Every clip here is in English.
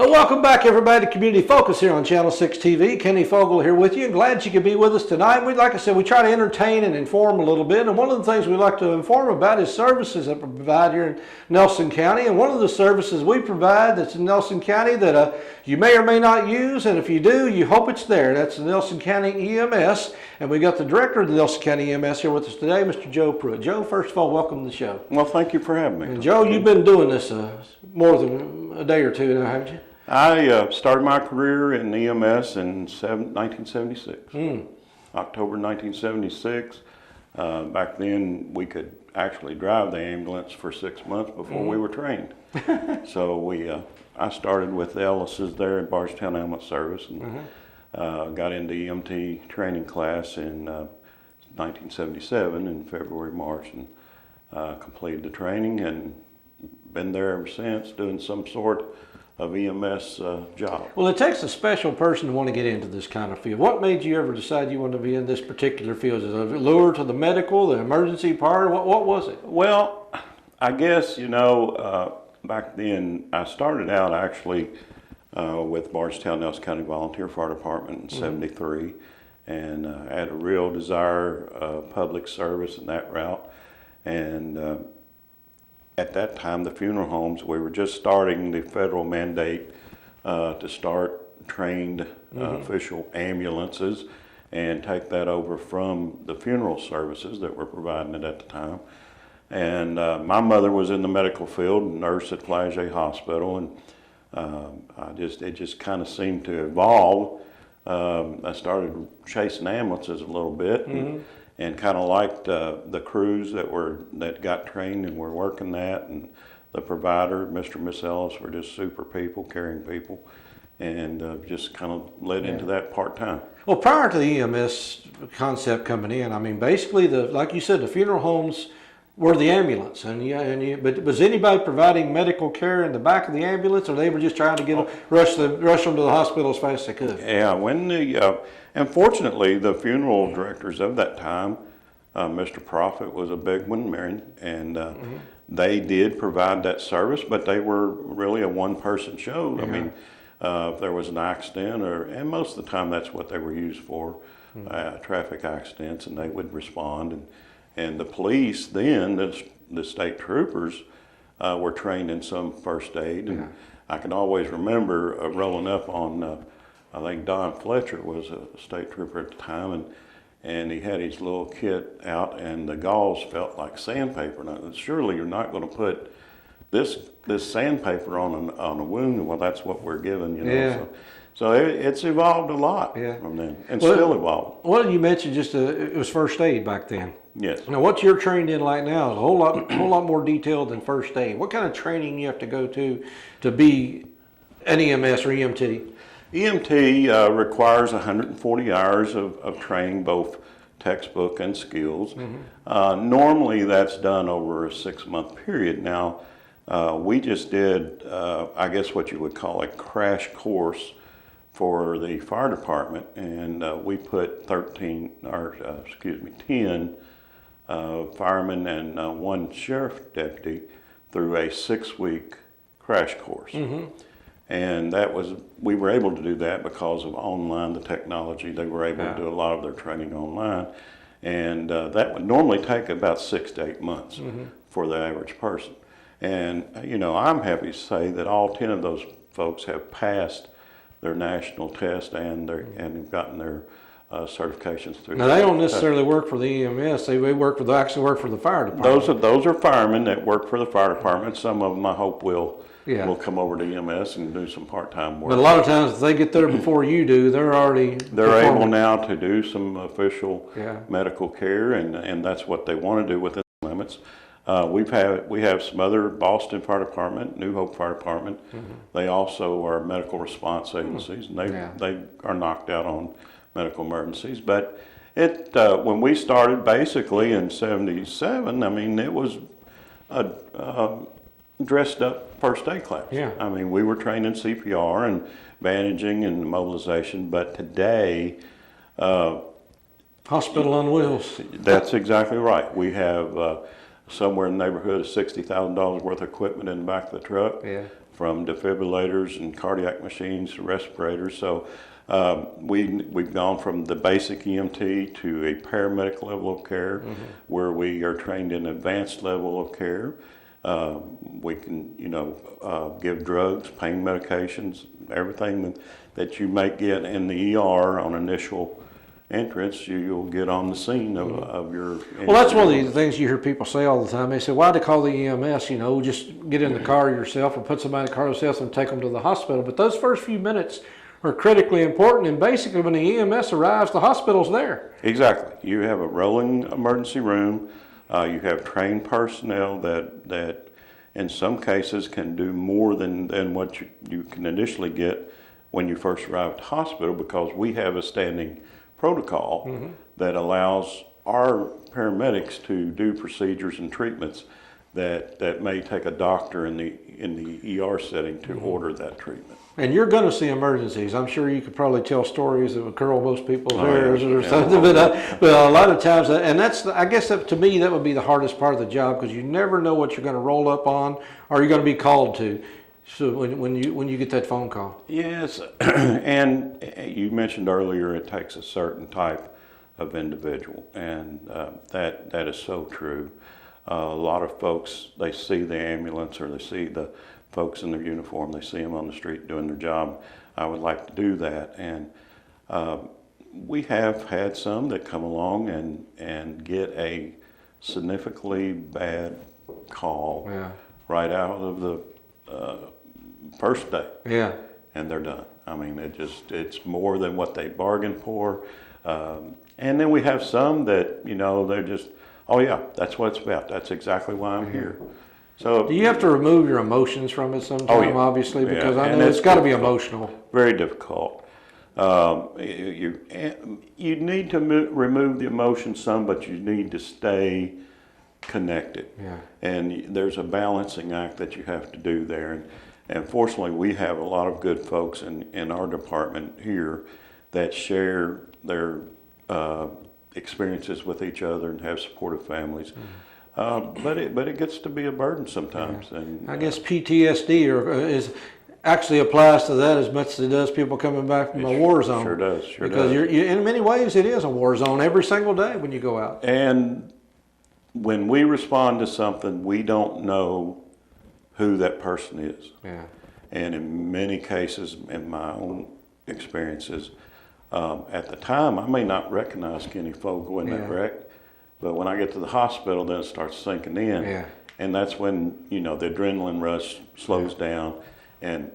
Well, welcome back, everybody, to Community Focus here on Channel 6 TV. Kenny Fogle here with you. Glad you could be with us tonight. Like I said, we try to entertain and inform a little bit. And one of the things we like to inform about is services that we provide here in Nelson County. And one of the services we provide that's in Nelson County that you may or may not use, and if you do, you hope it's there. That's the Nelson County EMS. And we got the director of the Nelson County EMS here with us today, Mr. Joe Pruitt. Joe, first of all, welcome to the show. Well, thank you for having me. And Joe, you've been doing this more than a day or two now, haven't you? I started my career in EMS in 1976, October 1976. Back then, we could actually drive the ambulance for 6 months before we were trained. So I started with the Ellis's there at Bardstown Ambulance Service and got into EMT training class in 1977 in February, March, and completed the training and been there ever since doing some sort of EMS job. Well, it takes a special person to want to get into this kind of field. What made you ever decide you wanted to be in this particular field? Is it a lure to the medical, the emergency part? What was it? Well, I guess, back then I started out actually with Bardstown Nelson County Volunteer Fire Department in 73, and I had a real desire of public service in that route. And at that time, the funeral homes, we were just starting the federal mandate to start trained official ambulances and take that over from the funeral services that were providing it at the time. And my mother was in the medical field, nurse at Flagey Hospital, and it just kind of seemed to evolve. I started chasing ambulances a little bit. And kind of liked the crews that got trained and were working that, and the provider, Mr. and Miss Ellis, were just super people, caring people, and just kind of led into that part-time. Well, prior to the EMS concept coming in, I mean, basically, like you said, the funeral homes were the ambulance, but was anybody providing medical care in the back of the ambulance, or they were just trying to rush them to the hospital as fast as they could? Yeah, and fortunately, the funeral directors of that time, Mr. Prophet was a big one, and they did provide that service, but they were really a one-person show. I mean, if there was an accident, and most of the time that's what they were used for, traffic accidents, and they would respond. And the police then, the state troopers, were trained in some first aid. And I can always remember rolling up on, I think Don Fletcher was a state trooper at the time, and he had his little kit out, and the gauze felt like sandpaper. Now, surely you're not going to put this sandpaper on a wound. Well, that's what we're given, So it's evolved a lot from then, and still evolving. Well, you mentioned it was first aid back then. Yes. Now, what you're trained in like now is a whole lot more detailed than first aid. What kind of training you have to go to be an EMS or EMT? EMT requires 140 hours of training, both textbook and skills. Normally, that's done over a 6-month period. Now, we just did, I guess, what you would call a crash course for the fire department, and we put 10 firemen and one sheriff deputy through a 6-week crash course. And we were able to do that because of the technology. They were able to do a lot of their training online. And that would normally take about 6 to 8 months for the average person. And, I'm happy to say that all 10 of those folks have passed their national test and have gotten their certifications through. Now, they don't necessarily work for the EMS. They actually work for the fire department. Those are firemen that work for the fire department. Some of them, I hope, will come over to EMS and do some part-time work. But a lot of times, if they get there before you do, they're able now to do some official medical care, and that's what they want to do within the limits. We have some other Boston Fire Department, New Hope Fire Department. They also are medical response agencies, and they are knocked out on medical emergencies. But when we started basically in '77, I mean, it was a dressed up first aid class. I mean, we were trained in CPR and bandaging and mobilization, but today, hospital on wheels. That's exactly right. We have somewhere in the neighborhood of $60,000 worth of equipment in the back of the truck. from defibrillators and cardiac machines to respirators. So we've gone from the basic EMT to a paramedic level of care, where we are trained in advanced level of care. We can, give drugs, pain medications, everything that you may get in the ER on initial entrance, you'll get on the scene of your. Well, that's one of the things you hear people say all the time. They say, why'd they call the EMS? Just get in the car yourself or put somebody in the car yourself and take them to the hospital. But those first few minutes are critically important. And basically, when the EMS arrives, the hospital's there. Exactly. You have a rolling emergency room. You have trained personnel that in some cases can do more than what you can initially get when you first arrive at the hospital, because we have a standing protocol that allows our paramedics to do procedures and treatments that may take a doctor in the ER setting to order that treatment. And you're going to see emergencies. I'm sure you could probably tell stories that would curl most people's hairs or something. But a lot of times, and I guess to me that would be the hardest part of the job, because you never know what you're going to roll up on or you're going to be called to. So when you get that phone call. Yes, and you mentioned earlier it takes a certain type of individual, and that is so true. A lot of folks, they see the ambulance or they see the folks in their uniform, they see them on the street doing their job. I would like to do that, and we have had some that come along and get a significantly bad call right out of the first day. Yeah. And they're done. I mean, it's more than what they bargained for. And then we have some that, they're just, oh yeah, that's what it's about. That's exactly why I'm here. So do you have to remove your emotions from it sometime, obviously, because I know it's got to be emotional. Very difficult. You need to remove the emotions some, but you need to stay connected. Yeah. And there's a balancing act that you have to do there. And fortunately, we have a lot of good folks in our department here that share their experiences with each other and have supportive families. But it gets to be a burden sometimes. Yeah. And I guess PTSD actually applies to that as much as it does people coming back from a war zone. Sure does. Because in many ways it is a war zone every single day when you go out. And when we respond to something, we don't know who that person is. Yeah. And in many cases, in my own experiences, at the time, I may not recognize Kenny Fogle in that wreck, but when I get to the hospital, then it starts sinking in. Yeah. And that's when, the adrenaline rush slows down. And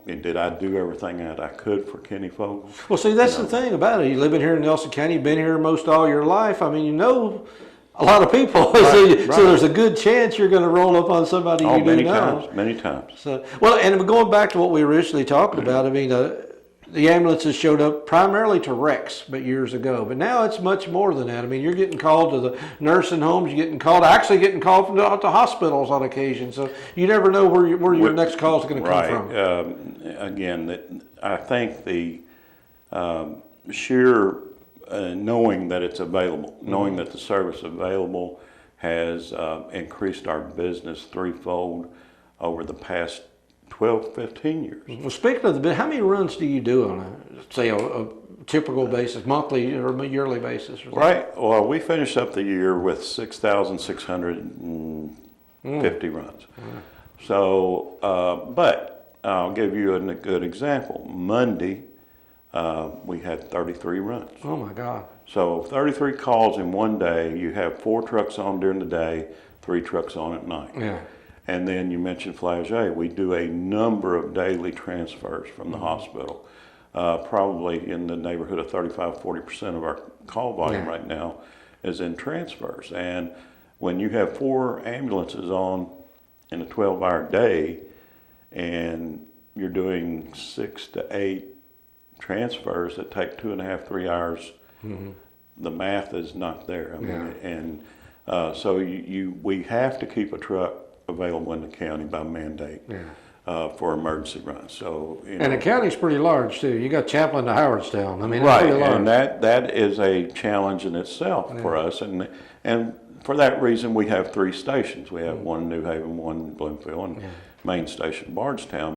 did I do everything that I could for Kenny Fogle? Well, see, that's the thing about it. You live in here in Nelson County, you've been here most all your life. I mean, a lot of people, right. So there's a good chance you're going to roll up on somebody you do know. Many times. So, well, and going back to what we originally talked about, I mean, the ambulances showed up primarily to wrecks, but years ago. But now it's much more than that. I mean, you're getting called to the nursing homes. You're getting called from to hospitals on occasion. So you never know where your next call is going to come from. Again, I think the sheer knowing that it's available, knowing that the service is available, has increased our business threefold over the past 12, 15 years. Well, speaking of how many runs do you do on a typical basis, monthly or yearly basis? Right. Well, we finished up the year with 6,650 runs. So, but I'll give you a good example. Monday, we had 33 runs. Oh my God. So 33 calls in one day. You have 4 trucks on during the day, 3 trucks on at night. Yeah. And then you mentioned Flagey. We do a number of daily transfers from the hospital. Probably in the neighborhood of 35-40% of our call volume right now is in transfers. And when you have 4 ambulances on in a 12-hour day and you're doing 6 to 8 transfers that take 2.5-3 hours, the math is not there. I mean, and so we have to keep a truck available in the county by mandate for emergency runs. So and the county's pretty large too. You got Chaplin to Howardstown. I mean, right, it's pretty large. And that is a challenge in itself for us. And for that reason, we have 3 stations. We have one in New Haven, one in Bloomfield, and main station Bardstown.